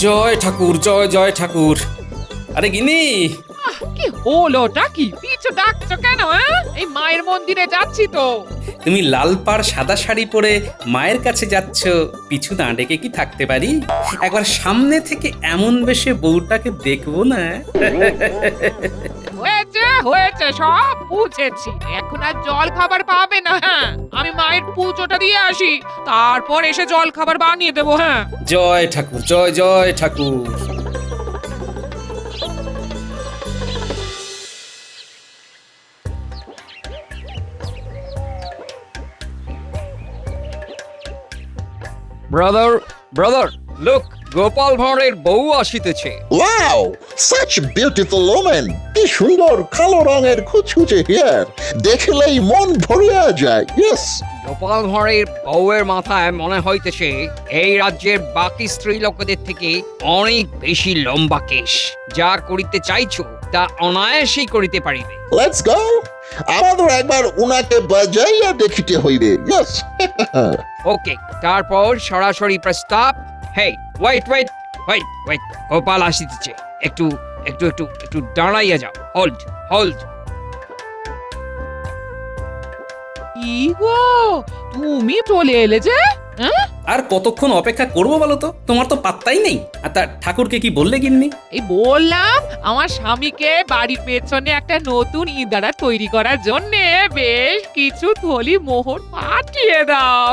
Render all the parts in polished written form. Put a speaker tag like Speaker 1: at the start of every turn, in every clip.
Speaker 1: জয় ঠাকুর, জয় জয় ঠাকুর। আরে গিন্নি,
Speaker 2: কি হলোটা কি? পিছু ডাকছো কেন? এই মায়ের মন্দিরে যাচ্ছি তো।
Speaker 1: তুমি লাল পাড় সাদা শাড়ি পরে মায়ের কাছে যাচ্ছ, পিছু না ডেকে কি থাকতে পারি? একবার সামনে থেকে এমন বেশে বউটাকে দেখবো না?
Speaker 2: হয়েছে হয়েছে, সব বুঝেছি। এখন আর জল খাবার পাবে না। হ্যাঁ, আমি মায়ের পুজোটা দিয়ে আসি, তারপর এসে জল খাবার বানিয়ে দেবো। হ্যাঁ,
Speaker 1: জয় ঠাকুর, জয় জয় ঠাকুর।
Speaker 3: ব্রাদার ব্রাদার, লুক, গোপাল ভাঁড়ের বউ আসিতেছে।
Speaker 4: Wow, such beautiful woman! কি সুন্দর কালো রঙের কুচকুচে হেয়ার, দেখলেই মন ভরিয়া যায়। ইয়েস,
Speaker 3: গোপাল ভাঁড়ের বউয়ের মাথায় মনে হইতেছে এই রাজ্যের বাকি স্ত্রী লোকদের থেকে অনেক বেশি লম্বা কেশ। যা করিতে চাইছো তা অনায়াসেই করিতে পারিবে।
Speaker 4: Let's go. আমাদের একবার উনাকে বাজাইয়া দেখিতে হইবে। ইয়েস।
Speaker 3: ওকে, তারপর সরাসরি প্রস্তাব। Hey, wait wait wait wait, Gopal আসিতেছে। একটু একটু একটু একটু দাঁড়াইয়া যাও। Hold hold.
Speaker 2: কি গো, তুমি চলে এলে যে? হ্যাঁ,
Speaker 1: আর কতক্ষণ অপেক্ষা করবো বলো তো? তোমার তো পাত্তাই নেই। আর তা ঠাকুরকে কি বললে গিন্নি?
Speaker 2: এই বললাম আমার স্বামীকে বাড়ির পেছনে একটা নতুন ইঁদারা তৈরি করার জন্য বেশ কিছু থলি মোহর পাঠিয়ে দাও।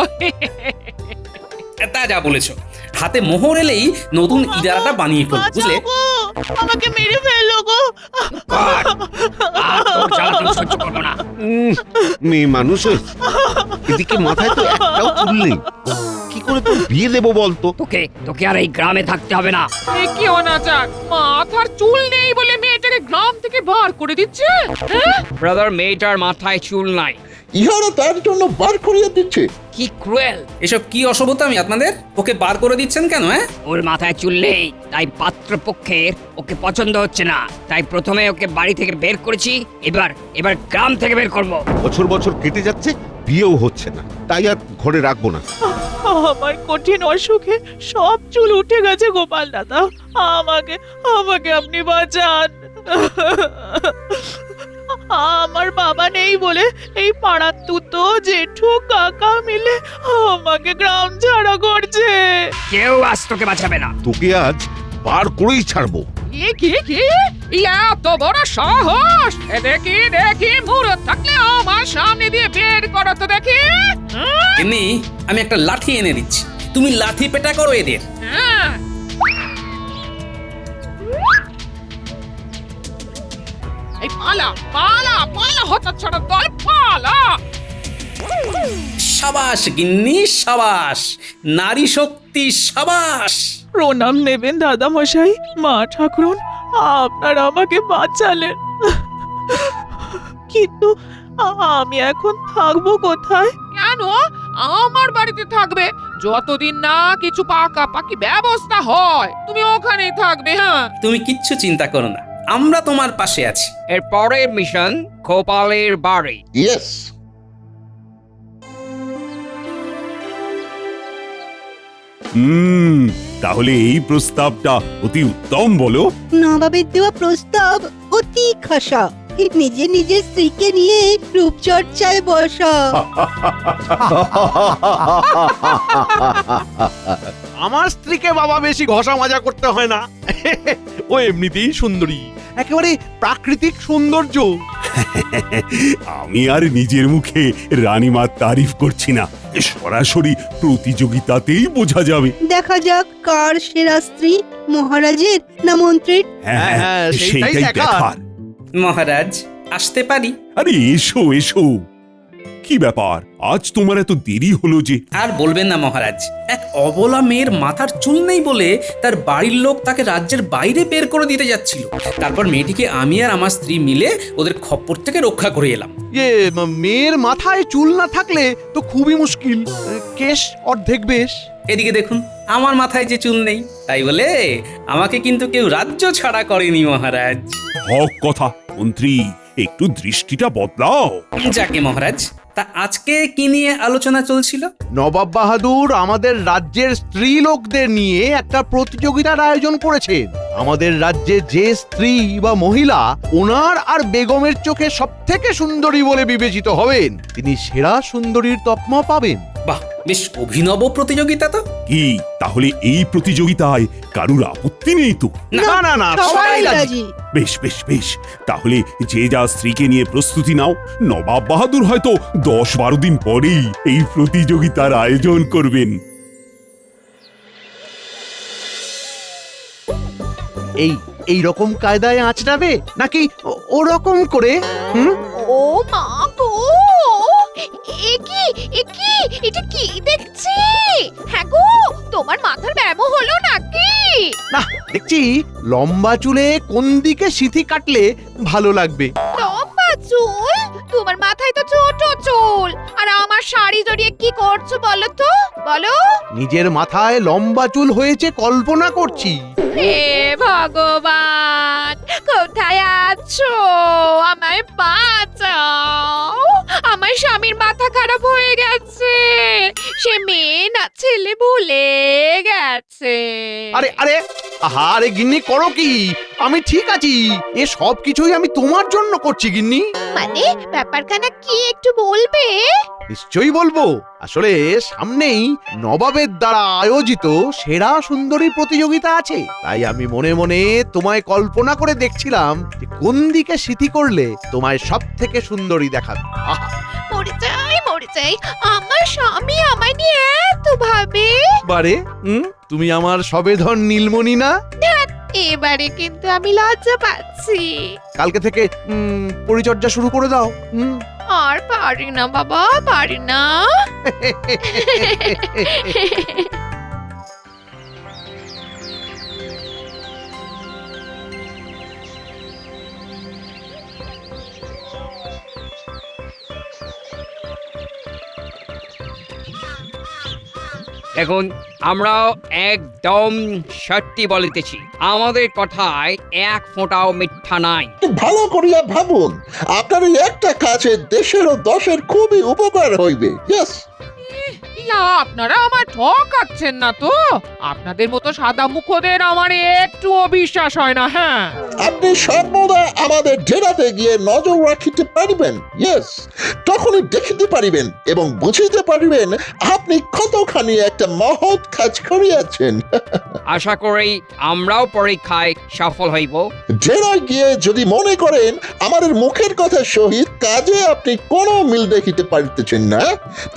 Speaker 1: তা যা বলেছো, হাতে মোহর এলেই নতুন ইদারাটা বানিয়ে ফেলবো, বুঝলে?
Speaker 2: আমাকে মেরে ফেললো গো।
Speaker 3: সহ্য করবো না।
Speaker 5: মেয়ে মানুষ হয়েছে, এদিকে মাথায় তো একটাও চুল নেই, কি করে তোর বিয়ে দেবো বলতো?
Speaker 3: তোকে তোকে আর এই গ্রামে থাকতে হবে না।
Speaker 2: এ কি অনাচার! মাথার চুল নেই বলে মেয়েটাকে গ্রাম থেকে বার করে দিচ্ছে। হ্যাঁ?
Speaker 3: ব্রাদার, মেয়েটার মাথায় চুল নাই।
Speaker 4: ইহারা তার জন্য বার করিয়া দিচ্ছে।
Speaker 3: কি ক্রুয়েল!
Speaker 1: এসব কি অসভ্যতামি আপনাদের? ওকে বার করে দিচ্ছেন কেন?
Speaker 3: ওর মাথায় চুল নেই, তাই পাত্রপক্ষের ওকে পছন্দ হচ্ছে না। তাই প্রথমে ওকে বাড়ি থেকে বের করেছি, এবার এবার গ্রাম থেকে বের করব।
Speaker 5: বছর বছর কেটে যাচ্ছে, বিয়েও হচ্ছে না, তাই আর ঘরে রাখবো না।
Speaker 6: আমার কঠিন অসুখে সব চুল উঠে গেছে গোপাল দাদা, আমাকে আমাকে আপনি বাঁচান। আমার বাবা নেই বলে এই পাড়ার তুতো জেঠু কাকা মিলে আমাকে গ্রাম ছাড়া করছে।
Speaker 3: কেউ আজ তোকে বাঁচাবে না।
Speaker 5: তোকে আজ বার করেই ছাড়বো।
Speaker 2: কি এত বড় সাহস! দেখি দেখি, মুরত থাকলে আমার সামনে দিয়ে বের করো তো দেখি।
Speaker 1: গিন্নি, আমি একটা লাঠি এনে দিচ্ছি, তুমি লাঠি পেটা করো এদের।
Speaker 2: হ্যাঁ। এই পালা পালা পালা, হতচ্ছাড়া দল, পালা!
Speaker 1: সাবাস গিন্নি, সাবাস! নারী শক্তি, সাবাস!
Speaker 6: প্রণাম নেবেন দাদা মশাই, মা ঠাকুরন, আপনারা আমাকে বাঁচালেন। কিন্তু আমি এখন থাকবো কোথায়?
Speaker 2: কেন আমার বাড়িতে থাকবে? যতদিন না কিছু পাকাপাকি ব্যবস্থা হয় তুমি ওখানেই থাকবে। হ্যাঁ,
Speaker 1: তুমি কিচ্ছু চিন্তা করো না, আমরা তোমার পাশে আছি।
Speaker 3: এর পরের মিশন গোপালের বাড়ি।
Speaker 4: ইয়েস।
Speaker 7: তাহলে এই প্রস্তাবটা অতি উত্তম, বলো?
Speaker 8: নবাবের দেওয়া প্রস্তাব অতি খাসা। নিজে নিজের স্ত্রীকে নিয়ে রূপচর্চায় বসা।
Speaker 9: আমার স্ত্রীকে বাবা বেশি ঘষা মাজা করতে হয় না, ও এমনিতেই সুন্দরী, একেবারে প্রাকৃতিক সৌন্দর্য।
Speaker 7: আমি আর নিজের মুখে রানীমার তারিফ করছি না, সরাসরি প্রতিযোগিতাতেই বোঝা যাবে।
Speaker 8: দেখা যাক কার সেরা স্ত্রী, মহারাজের না মন্ত্রীর।
Speaker 9: হ্যাঁ, সেইটাই দেখার।
Speaker 1: মহারাজ, আসতে পারি?
Speaker 7: আরে এসো এসো। কি ব্যাপার, আজ তোমার এত দেরি হলো যে?
Speaker 1: আর বলবেন না মহারাজ, এক অবলা মেয়ের মাথার চুল নেই বলে তার বাড়ির লোক তাকে রাজ্যের বাইরে বের করে দিতে যাচ্ছিল। তারপর মেয়েটিকে আমি আর আমার স্ত্রী মিলে ওদের খপ্পর থেকে রক্ষা করে এলাম।
Speaker 9: মেয়ের মাথায় চুল না থাকলে তো খুবই মুশকিল, কেশ অর্ধেক বেশ।
Speaker 1: এদিকে দেখুন, আমার মাথায় যে চুল নেই, তাই বলে আমাকে কিন্তু কেউ রাজ্য ছাড়া করেনি মহারাজ।
Speaker 7: হক কথা মন্ত্রী, একটু দৃষ্টিটা বদলাও।
Speaker 1: যাকে মহারাজ, তা আজকে কি নিয়ে আলোচনা চলছিল?
Speaker 9: নবাব বাহাদুর আমাদের রাজ্যের স্ত্রী লোকদের নিয়ে একটা প্রতিযোগিতার আয়োজন করেছেন। আমাদের রাজ্যে যে স্ত্রী বা মহিলা ওনার আর বেগমের চোখে সব থেকে সুন্দরী বলে বিবেচিত হবেন, তিনি সেরা সুন্দরীর তকমা পাবেন।
Speaker 1: বাহ, বেশ অভিনব প্রতিযোগিতা তো।
Speaker 7: কি তাহলে এই প্রতিযোগিতায় কারুর আপত্তি নেই তো?
Speaker 9: না না না,
Speaker 8: সবাই
Speaker 9: সবাই রাজি।
Speaker 8: রাজি।
Speaker 7: বেশ বেশ বেশ, তাহলে যে যা স্ত্রীকে নিয়ে প্রস্তুতি নাও। নবাব বাহাদুর হয়তো 10-12 দিন পরেই এই প্রতিযোগিতার আয়োজন করবেন।
Speaker 9: এই রকম কায়দায় আঁচড়াবে নাকি ওরকম করে? হুম?
Speaker 10: ও মা গো, এটা কি দেখছি? হ্যাঁ গো, তোমার মাথার ব্যামো হলো নাকি?
Speaker 9: না, দেখছি লম্বা চুলে কোন দিকে সিথি কাটলে ভালো লাগবে।
Speaker 10: লম্বা চুল? তোমার মাথায় তো ছোট চুল, আর আমার শাড়ি জড়িয়ে কি করছো বলো তো, বলো।
Speaker 9: নিজের মাথায় লম্বা চুল হয়েছে কল্পনা করছি।
Speaker 10: হে ভগবান, কোথায় আছো? আমায় বাঁচাও, আমার স্বামীর মাথা খারাপ হয়ে গেছে, সে মেয়ে না ছেলে ভুলে গেছে।
Speaker 9: আরে আরে, আরে গিন্নি করো কি? আমি ঠিক আছি, এ সব কিছুই আমি তোমার জন্য করছি গিন্নি।
Speaker 10: মানে ব্যাপারখানা কি একটু বলবে?
Speaker 9: নিশ্চয়ই বলবো। আসলে সামনেই নবাবের দ্বারা আয়োজিত সেরা সুন্দরী প্রতিযোগিতা আছে, তাই আমি মনে মনে তোমায় কল্পনা করে দেখছিলাম যে কোন দিকে সিথি করলে তোমায় সব থেকে সুন্দরী দেখাবে। আহা,
Speaker 10: মরে যাই, আমার স্বামী আমায় নিয়ে এত ভাবে।
Speaker 9: বারে তুমি আমার সবেধন নীলমণি না?
Speaker 10: এবারে কিন্তু আমি লজ্জা পাচ্ছি।
Speaker 9: কালকে থেকে পরিচর্যা শুরু করে দাও।
Speaker 10: আর পারি না বাবা, পারি না।
Speaker 3: দেখুন, আমরাও একদম সত্যি বলিতেছি, আমাদের কথায় এক ফোঁটাও মিথ্যা নাই।
Speaker 4: ভালো করিয়া ভাবুন, আপনার এই একটা কাজে দেশের ও দশের খুবই উপকার হইবে। ইয়েস,
Speaker 2: ইয়া, আপনারা আমার ঠকাচ্ছেন না তো? আপনাদের মতো সাদা মুখোদের আমার একটুও বিশ্বাস হয় না। হ্যাঁ,
Speaker 4: আপনি সর্বদা আমাদের ডেরাতে গিয়ে নজর রাখিতে পারিবেন। ইয়েস, তখনই দেখিতে পারিবেন এবং বুঝিতে পারিবেন আপনি কতখানি একটা মহৎ কাজ করিয়াছেন।
Speaker 3: আশা করি আমরাও পরীক্ষায় সফল হইব।
Speaker 4: ডেরায় গিয়ে যদি মনে করেন আমাদের মুখের কথা সহিত কাজে আপনি কোনো মিল দেখিতে পারিতেছেন না,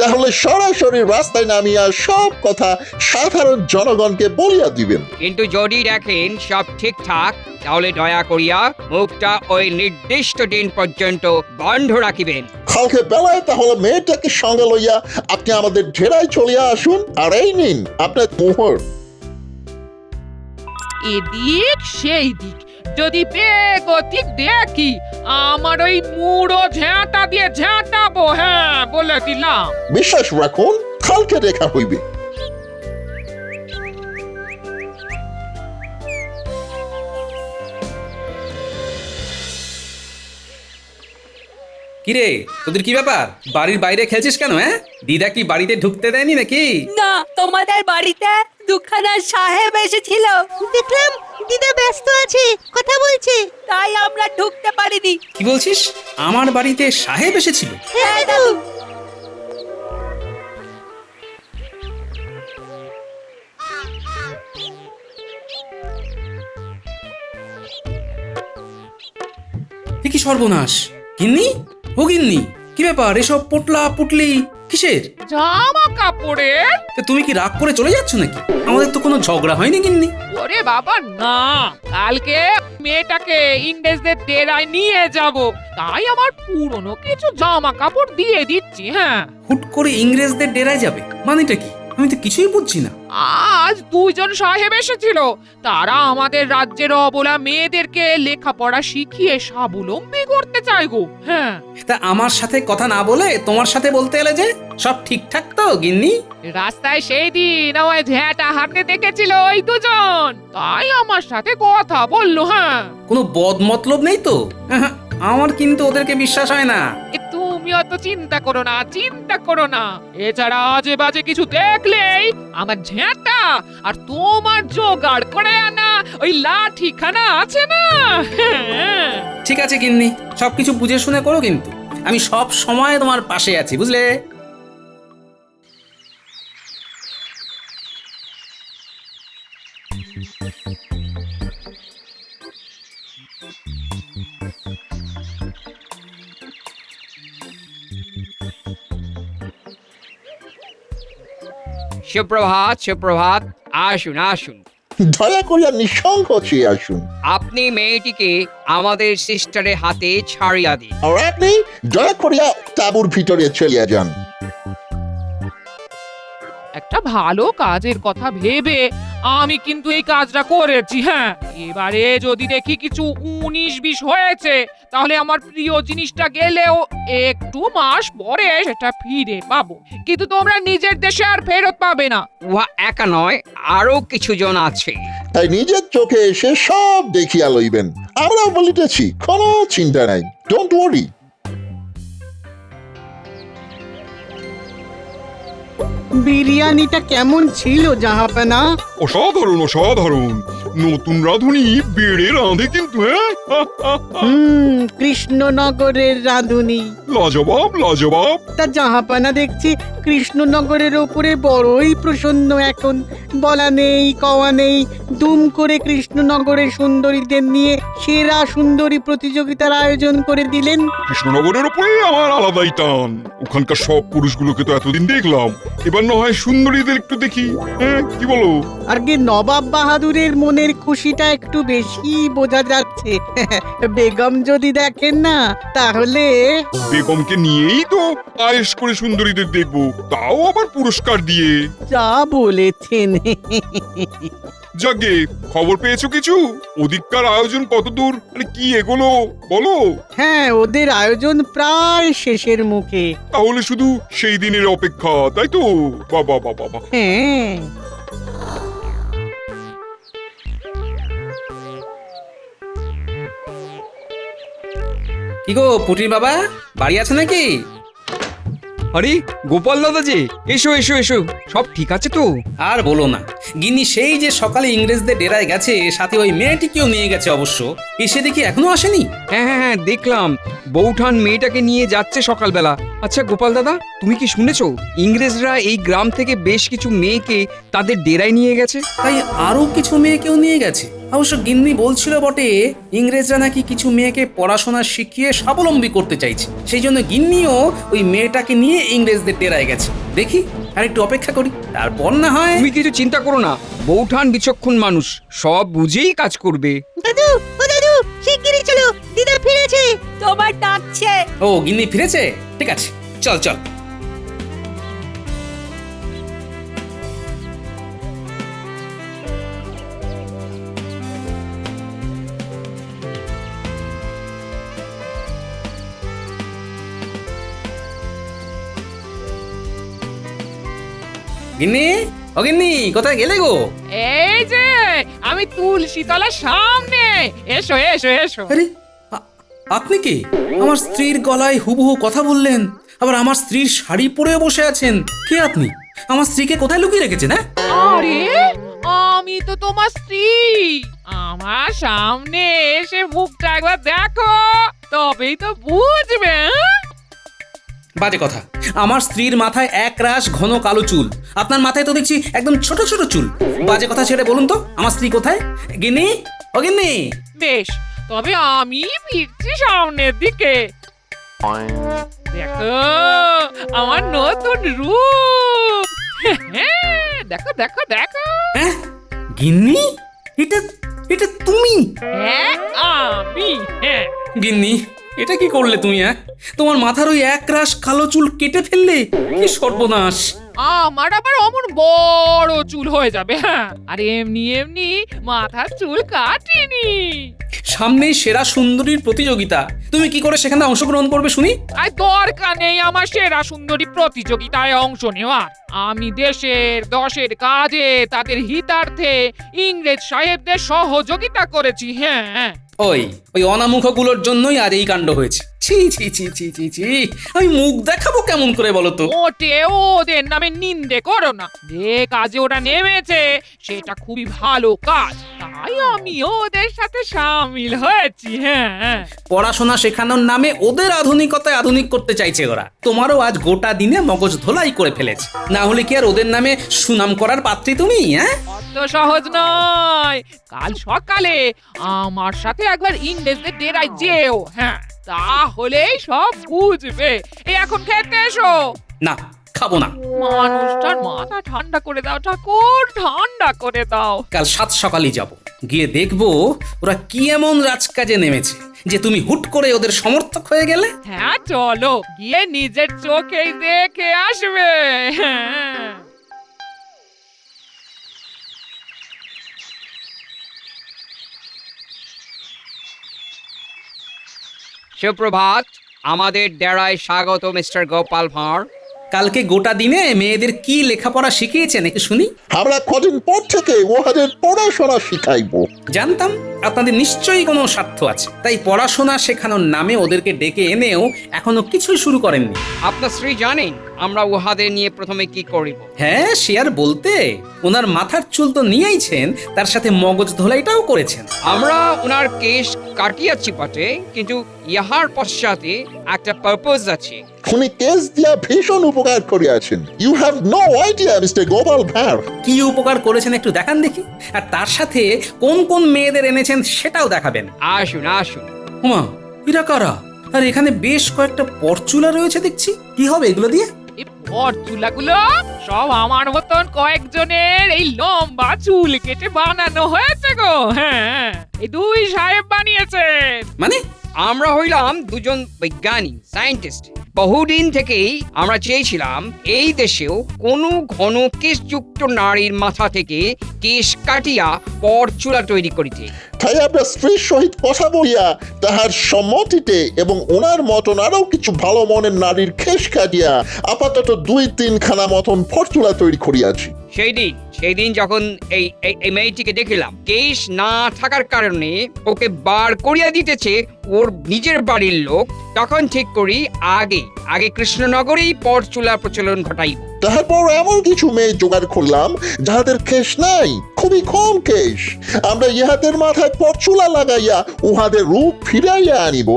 Speaker 4: তাহলে সরাসরি রাস্তায় নামিয়া সব কথা সাধারণ জনগণকে বলিয়া দিবেন।
Speaker 3: কিন্তু যদি দেখেন সব ঠিকঠাক, তাহলে দয়া করিয়া মুখটা ওই নির্দিষ্ট দিন পর্যন্ত বন্ধ রাখিবেন।
Speaker 4: কালকে বেলায় তাহলে মেয়েটাকে সঙ্গে লইয়া আপনি আমাদের ডেরায় চলিয়া আসুন, আর এই নিন আপনার মোহর।
Speaker 2: এদিক সেই দিক যদি বেগতিক দেখি, আমার ওই মুড়ো ঝাঁটা দিয়ে ঝাঁটাবো। হ্যাঁ, বলে দিলাম।
Speaker 4: বিশ্বাস রাখুন, কালকে দেখা হইবে।
Speaker 1: কিরে, তোদের কি ব্যাপার? বাড়ির বাইরে খেলছিস কেন? হ্যাঁ, দিদা কি বাড়িতে ঢুকতে দেয়নি নাকি?
Speaker 8: না, তোমাদের বাড়িতে দুখানা সাহেব এসেছিল, দেখলাম দিদা ব্যস্ত আছে, কথা বলছে, তাই আমরা ঢুকতে পারিনি।
Speaker 1: কি বলছিস? আমার বাড়িতে সাহেব এসেছিল?
Speaker 8: হ্যাঁ দাদু।
Speaker 1: কি সর্বনাশ! গিন্নি, ও গিন্নি, কি ব্যাপার? এসব পোটলা পুটলি কিসের?
Speaker 2: জামা কাপড়ের।
Speaker 1: তা তুমি কি রাগ করে চলে যাচ্ছ নাকি? আমাদের তো কোনো ঝগড়া হয়নি গিন্নি।
Speaker 2: ওরে বাবা না, কালকে মেয়েটাকে ইংরেজদের ডেরায় নিয়ে যাব, তাই আমার পুরনো কিছু জামা কাপড় দিয়ে দিচ্ছি। হ্যাঁ,
Speaker 1: হুট করে ইংরেজদের ডেরায় যাবে মানেটা কি? আমি তো কিছুই বুঝছি না।
Speaker 2: আজ দুইজন সাহেব এসেছিল, তারা আমাদের রাজ্যের অবলা মেয়েদেরকে লেখাপড়া শিখিয়ে স্বাবলম্বী করতে চায় গো। হ্যাঁ,
Speaker 1: তা আমার সাথে কথা না বলে তোমার সাথে বলতে এলে যে? সব ঠিকঠাক তো গিন্নি?
Speaker 2: রাস্তায় সেই দিন আমায় ঝ্যাঁটা হাতে দেখেছিল ওই দুজন, তাই আমার সাথে কথা বললো। হ্যাঁ,
Speaker 1: কোনো বদ মতলব নেই তো? আহা, আমার কিন্তু ওদেরকে বিশ্বাস হয় না।
Speaker 2: তুমি তুমি অত চিন্তা করো না, চিন্তা করো না। এছাড়া আজে বাজে কিছু দেখলেই আমার ঝেঁটা আর তোমার জোগাড় করে আনা ওই লাঠিখানা আছে না, হ্যাঁ।
Speaker 1: ঠিক আছে গিন্নি, সবকিছু বুঝে শুনে করো, কিন্তু আমি সব সময় তোমার পাশে আছি, বুঝলে?
Speaker 3: সুপ্রভাত, সুপ্রভাত। আসুন, আসুন।
Speaker 4: দয়া করিয়া নিঃসংকোচে আসুন।
Speaker 3: আপনি মেয়েটিকে আমাদের সিস্টারের হাতে ছাড়িয়া দিন।
Speaker 4: আর আপনি দয়া করিয়া তাঁবুর ভিতরে চলিয়া যান।
Speaker 2: একটা ভালো কাজের কথা ভেবে আমি কিন্তু এই কাজটা করেছি, হ্যাঁ। এবারে যদি দেখি কিছু 19-20 হয়েছে, তাহলে আমার প্রিয় জিনিসটা গেলেও একটু মাস পরে সেটা ফিরে পাবো, কিন্তু তোমরা নিজের দেশে আর ফেরত পাবে না।
Speaker 3: উহা একা নয়, আরো কিছু জন আছে।
Speaker 4: তাই নিজের চোখে এসে সব দেখিয়া লইবেন। আমরাও বলিতেছি, কোনো চিন্তা নাই, ডোন্ট ওয়ারি।
Speaker 6: বিরিয়ানিটা কেমন ছিল জাহাপানা?
Speaker 11: অসাধারণ, অসাধারণ। নতুন রাঁধুনি বেড়ে রাঁধে কিন্তু, হ্যাঁ।
Speaker 6: কৃষ্ণনগরের রাঁধুনি।
Speaker 11: লাজবাব, লাজবাব।
Speaker 6: তা জাহাপানা দেখছি কৃষ্ণনগরের ওপরে বড়ই প্রসন্ন এখন। বলা নেই কওয়া নেই, দুম করে কৃষ্ণনগরের সুন্দরীদের নিয়ে সেরা সুন্দরী প্রতিযোগিতার আয়োজন করে দিলেন।
Speaker 11: কৃষ্ণনগরের উপরে আমার আলাদাই টান। ওখানকার সব পুরুষগুলোকে তো এতদিন দেখলাম, এবার না হয় সুন্দরীদের একটু দেখি, হ্যাঁ, কি বলো?
Speaker 6: আর কি নবাব বাহাদুরের মনের খুশিটা একটু বেশি বোঝা যাচ্ছে। বেগম যদি দেখেন না, তাহলে
Speaker 11: বেগমকে নিয়েই তো আয়েশ করে সুন্দরীদের দেখবো, তাও আবার পুরস্কার দিয়ে।
Speaker 6: যা বলেছেন।
Speaker 11: যাকে খবর পেয়েছো কিছু? ওদিককার আয়োজন কতদূর, মানে কি এগোলো বলো?
Speaker 6: হ্যাঁ, ওদের আয়োজন প্রায় শেষের মুখে।
Speaker 11: তাহলে শুধু সেই দিনের অপেক্ষা, তাই তো? বাবা বাবা বাবা।
Speaker 6: হ্যাঁ,
Speaker 1: কি গো পুটির বাবা, বাড়ি আছে নাকি?
Speaker 3: আরে গোপাল দাদা যে, এসো এসো এসো। সব ঠিক আছে তো?
Speaker 1: আর বলো না, গিন্নি সেই যে সকালে ইংরেজদের ডেরায় গেছে, সাথে ওই মেয়েটিকেও নিয়ে গেছে অবশ্য। এসে দেখি এখনো আসেনি।
Speaker 3: হ্যাঁ হ্যাঁ হ্যাঁ, দেখলাম বৌঠান মেয়েটাকে নিয়ে যাচ্ছে সকালবেলা। আচ্ছা গোপাল দাদা, তুমি কি শুনেছো ইংরেজরা এই গ্রাম থেকে বেশ কিছু মেয়েকে তাদের ডেরায় নিয়ে গেছে?
Speaker 1: তাই আরো কিছু মেয়েকেও নিয়ে গেছে। অবশ্য গিন্নি বলছিল বটে, ইংরেজরা নাকি কিছু মেয়েকে পড়াশোনা শিখিয়ে স্বাবলম্বী করতে চাইছে, সেই জন্য গিন্নিও ওই মেয়েটাকে নিয়ে ইংরেজদের ডেরায় গেছে। দেখি আর একটু অপেক্ষা করি, তারপর না হয়।
Speaker 3: তুমি কিছু চিন্তা করো না, বৌঠান বিচক্ষণ মানুষ, সব বুঝেই কাজ করবে।
Speaker 8: দাদু, ও দাদু, শিগগিরই চলো, দিদা ফিরেছে, তোমার ডাকছে।
Speaker 1: ও গিন্নি ফিরেছে, ঠিক আছে, চল চল। গিন্নি, ও গিন্নি, কোথায় গেলে গো?
Speaker 2: এই যে আমি তুলসী তলার সামনে, এসো এসো এসো।
Speaker 1: আরে আপনি কি? আমার স্ত্রীর গলায় হুবহু কথা বললেন, আবার আমার স্ত্রীর শাড়ি পরে বসে আছেন। কে আপনি? আমার স্ত্রীকে কোথায় লুকিয়ে রেখেছেন? হ্যাঁ,
Speaker 2: আরে আমি তো তোমার স্ত্রী। আমার সামনে এসে মুখটা একবার দেখো, তবেই তো বুঝবে।
Speaker 1: বাজে কথা। আমার স্ত্রীর মাথায় এক রাশ ঘন কালো চুল, আপনার মাথায় তো দেখছি একদম ছোট ছোট চুল। বাজে কথা ছেড়ে বলুন তো, আমার স্ত্রী কোথায়? গিন্নি, ও গিন্নি।
Speaker 2: বেশ, তবে আমি ফিরছি সামনের দিকে। দেখো আমার নতুন রূপ। দেখো দেখো দেখো।
Speaker 1: হ্যাঁ গিন্নি, এটা এটা তুমি?
Speaker 2: হ্যাঁ আমি। হ্যাঁ
Speaker 1: গিন্নি, এটা কি করলে তুমি? হ্যাঁ, তোমার মাথার ওই এক রাশ কালো চুল কেটে ফেললে, কি সর্বনাশ।
Speaker 2: আমার আবার অমন বড় চুল হয়ে যাবে? হ্যাঁ, আর এমনি এমনি মাথার চুল কাটিনি।
Speaker 1: সামনেই সেরা সুন্দরীর প্রতিযোগিতা, তুমি কি করে সেখানে অংশগ্রহণ করবে শুনি?
Speaker 2: আর দরকার নেই আমার সেরা সুন্দরী প্রতিযোগিতায় অংশ নেওয়ার। আমি দেশের দশের কাজে তাদের হিতার্থে ইংরেজ সাহেবদের সহযোগিতা করেছি। হ্যাঁ,
Speaker 1: ও ওই অনামুখগুলোর জন্যই আর এই কাণ্ড হয়েছে। ছি ছি ছি ছি ছি ছি, আমি মুখ দেখাবো কেমন করে বলো তো?
Speaker 2: মোটেও ওদের নামে নিন্দে করো না। যে কাজে ওরা নেমেছে সেটা খুবই ভালো কাজ, তাই আমিও ওদের সাথে সামিল হয়েছি। হ্যাঁ,
Speaker 1: পড়াশোনা শেখানোর নামে ওদের আধুনিকতায় আধুনিক করতে চাইছে ওরা। তোমারও আজ গোটা দিনে মগজ ধোলাই করে ফেলেছে। না হলে কি আর ওদের নামে সুনাম করার পাত্রী তুমি? হ্যাঁ,
Speaker 2: অত সহজ নয়। কাল সকালে আমার সাথে একবার ইংরেজদের ডেরায় যেও। হ্যাঁ, তাহলেই সব বুঝবে। এই এখন খেতে এসো।
Speaker 1: না, খাবো না।
Speaker 2: মানুষটার মাথা ঠান্ডা করে দাও ঠাকুর, ঠান্ডা করে দাও।
Speaker 1: কাল সাত সকালই যাব, গিয়ে দেখবো ওরা কি এমন রাজকাজে নেমেছে যে তুমি হুট করে ওদের সমর্থক হয়ে গেলে।
Speaker 2: হ্যাঁ, চলো গিয়ে নিজের চোখেই দেখে আসবে। হ্যাঁ।
Speaker 3: সুপ্রভাত, আমাদের ডেরায় স্বাগত মিস্টার গোপাল ভাঁড়।
Speaker 1: কালকে গোটা দিনে মেয়েদের কি লেখাপড়া শিখিয়েছেন একটু শুনি।
Speaker 4: আমরা কদিন পর থেকে ওদের পড়াশোনা শিখাইবো।
Speaker 1: জানতাম আপনাদের নিশ্চয়ই কোনো স্বার্থ আছে, তাই পড়াশোনা শেখানোর নামে ওদেরকে ডেকে এনেও এখনো কিছুই শুরু করেননি।
Speaker 3: আপনার স্ত্রী জানেন আমরা উহাদের নিয়ে প্রথমে কি করিব?
Speaker 1: হ্যাঁ, সে আর বলতে। ওনার মাথার চুল তো নিয়েইছেন, তার সাথে মগজ ধোলাইটাও করেছেন।
Speaker 3: আমরা ওনার কেশ কাটিয়াছি বটে, কিন্তু ইহার পশ্চাতে একটা পারপোজ আছে।
Speaker 4: উনি কেস দিয়া ভীষণ উপকার করিয়াছেন। You have no idea mister Gopal Bhar.
Speaker 1: কি উপকার করেছেন একটু দেখান দেখি, আর তার সাথে কোন কোন মেয়েদের এনেছেন সেটাও দেখাবেন।
Speaker 3: আসুন আসুন।
Speaker 1: হুমা, এরা কারা? আর এখানে বেশ কয়েকটা পরচুলা রয়েছে দেখছি। কি হবে এগুলো দিয়ে?
Speaker 2: এই পরচুলাগুলো সব আমার মতন কয়েকজনের এই লম্বা চুল কেটে বানানো হয়েছে গো। হ্যাঁ, এই দুই সাহেব বানিয়েছেন।
Speaker 1: মানে?
Speaker 3: আমরা হইলাম দুজন বৈজ্ঞানিক সায়েন্টিস্ট। বহুদিন থেকেই আমরা চেয়েছিলাম এই দেশেও কোনো ঘন কেশযুক্ত নারীর মাথা থেকে কেশ কাটিয়া পরচুলা তৈরি করিতে।
Speaker 4: তাই আমরা স্ত্রীর সহিত কথা বলিয়া তাহার সম্মতিতে এবং ওনার মতন আরো কিছু ভালো মনের নারীর খেস কাটিয়া আপাতত 2-3 খানা মতন ফরচুলা তৈরি করিয়াছি।
Speaker 3: সেই দিন যখন এই এই মেয়েটিকে দেখিলাম, কেশ না থাকার কারণে ওকে বার করিয়া দিতেছে ওর নিজের বাড়ির লোক, তখন ঠিক করি আগে কৃষ্ণনগরেই পরচুলা প্রচলন ঘটাইব।
Speaker 4: তারপর এমন কিছু মেয়ে জোগাড় করলাম যাহাদের কেশ নাই, খুবই কম কেশ। আমরা ইহাদের মাথায় পরচুলা লাগাইয়া উহাদের রূপ ফিরাইয়া আনিব।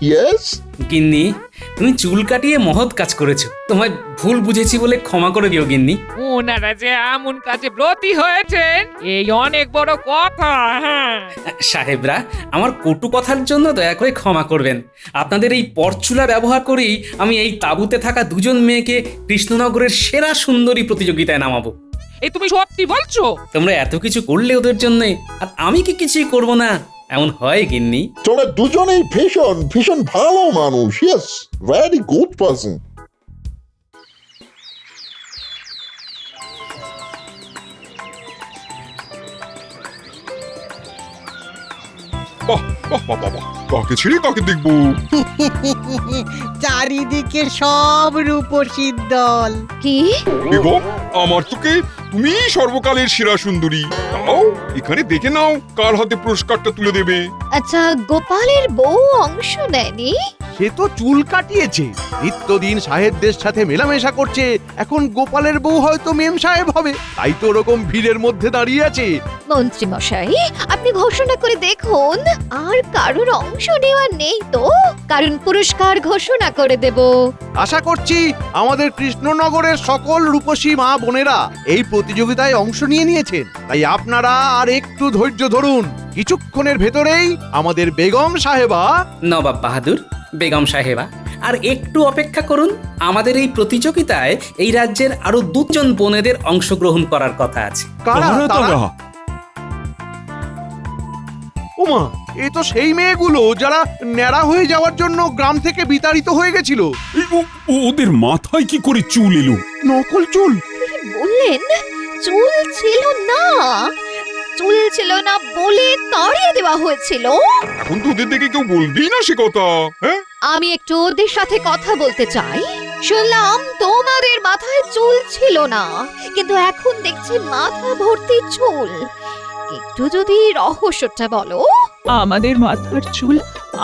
Speaker 4: ইয়েস
Speaker 1: গিন্নি, তুমি চুল কাটিয়ে মহৎ কাজ করেছো। তোমায় ভুল বুঝেছি বলে ক্ষমা করে দিও গিন্নি।
Speaker 2: ওনারা যে এমন কাজে ব্রতী হয়েছেন এই অনেক বড় কথা। হ্যাঁ,
Speaker 1: সাহেবরা, আমার কটু কথার জন্য দয়া করে ক্ষমা করবেন। আপনাদের এই পরচুলা ব্যবহার করেই আমি এই তাঁবুতে থাকা দুজন মেয়েকে কৃষ্ণনগরের সেরা সুন্দরী প্রতিযোগিতায় নামাবো।
Speaker 2: এই তুমি সত্যি বলছো?
Speaker 1: তোমরা এত কিছু করলে ওদের জন্য, আর আমি কি কিছুই করব না? এমন হয় গিন্নি?
Speaker 4: তোমরা দুজনেই ভীষণ ভীষণ ভালো মানুষ। Yes, very good person.
Speaker 11: বাহ বাহ বাহ বাহ বাহ, কাকে ছেড়ে কাকে দেখবো?
Speaker 6: চারিদিকে সব রূপসীর দল।
Speaker 10: কি?
Speaker 11: বেগম, আমার চোখে তুমি সর্বকালের সেরা সুন্দরী। তাও এখানে দেখে নাও কার হাতে পুরস্কারটা তুলে দেবে।
Speaker 10: আচ্ছা, গোপালের বউ অংশ নেয়নি?
Speaker 9: সে তো চুল কাটিয়েছে, নিত্যদিন সাহেবদের সাথে মেলামেশা করছে। এখন গোপালের বউ হয়তো মেম সাহেব হবে, তাই তো ওরকম ভিড়ের মধ্যে দাঁড়িয়ে আছে।
Speaker 10: মন্ত্রী মশাই, আপনি ঘোষণা করে দেখুন আর কারোর অংশ নেওয়া নেই তো, কারণ পুরস্কার ঘোষণা করে দেব।
Speaker 9: আশা করছি আমাদের কৃষ্ণনগরের সকল রূপসী মা বোনেরা এই প্রতিযোগিতায় অংশ নিয়েছেন। তাই আপনারা আর একটু ধৈর্য ধরুন, কিছুক্ষণের ভেতরেই আমাদের বেগম সাহেবা,
Speaker 1: নবাব বাহাদুর, বেগম সাহেবা, আর একটু অপেক্ষা করুন। আমাদের এই প্রতিযোগিতায় এই রাজ্যের আরো 2জন বোনেদের অংশগ্রহণ করার কথা আছে।
Speaker 9: কারা তারা? ওমা, এ তো সেই মেয়েগুলো যারা ন্যাড়া হয়ে যাওয়ার জন্য গ্রাম থেকে বিতাড়িত হয়ে গেছিল।
Speaker 7: ওদের মাথায় কি করে চুল এলো?
Speaker 9: নকল চুল?
Speaker 10: কি বললেন? চুল ছিল না, চুল ছিল না বলে তাড়িয়ে দেওয়া হয়েছিল।
Speaker 11: এখন তো ওদের দেখে কেউ বলবেই না সে কথা। হ্যাঁ,
Speaker 10: আমি একটু ওদের সাথে কথা বলতে চাই। শুনলাম তোমাদের মাথায় চুল ছিল না, কিন্তু এখন দেখছি মাথা ভর্তি চুল। একটু যদি রহস্যটা বলো।
Speaker 12: আমাদের মাথার চুল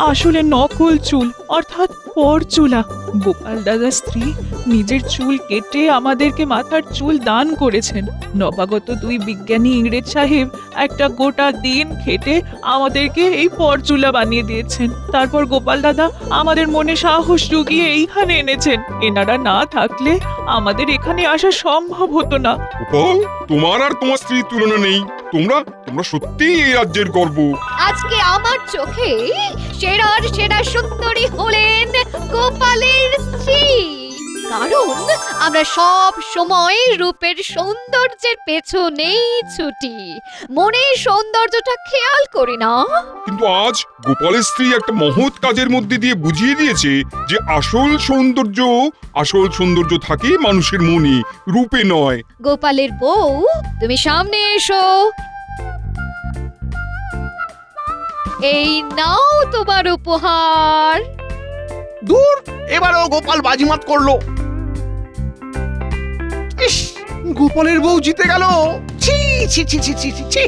Speaker 12: আসলে নকল চুল, অর্থাৎ পরচুলা। গোপাল দাদার স্ত্রী নিজের চুল কেটে আমাদেরকে মাথার চুল দান করেছেন। নবাগত দুই বিজ্ঞানী ইংরেজ সাহেব একটা গোটা দিন খেটে আমাদেরকে এই পরচুলা বানিয়ে দিয়েছেন। তারপর গোপাল দাদা আমাদের মনে সাহস জুগিয়ে এইখানে এনেছেন। এনারা না থাকলে আমাদের এখানে আসা সম্ভব হতো না।
Speaker 11: গোপাল, তোমার আর তোমার স্ত্রীর তুলনা নেই। তোমরা তোমরা সত্যিই এই রাজ্যের গর্ব।
Speaker 10: আজকে আমার চোখে সেরার সেরা সুন্দরী হলেন গোপালের স্ত্রী। কারণ আমরা সব সময় রূপের সৌন্দর্যের পেছনেই ছুটি, মনের সৌন্দর্যটা খেয়াল করি না।
Speaker 11: কিন্তু আজ গোপালের স্ত্রী একটা মহৎ কাজের মধ্যে দিয়ে বুঝিয়ে দিয়েছে যে আসল সৌন্দর্য থাকে মানুষের মনে, রূপে নয়।
Speaker 10: গোপালের বউ, তুমি সামনে এসো। এই নাও তোমার উপহার।
Speaker 9: দূর, এবারেও গোপাল বাজিমাত করলো। ইস, গোপালের বউ জিতে গেল। ছি ছি ছি ছি ছি ছি ছি।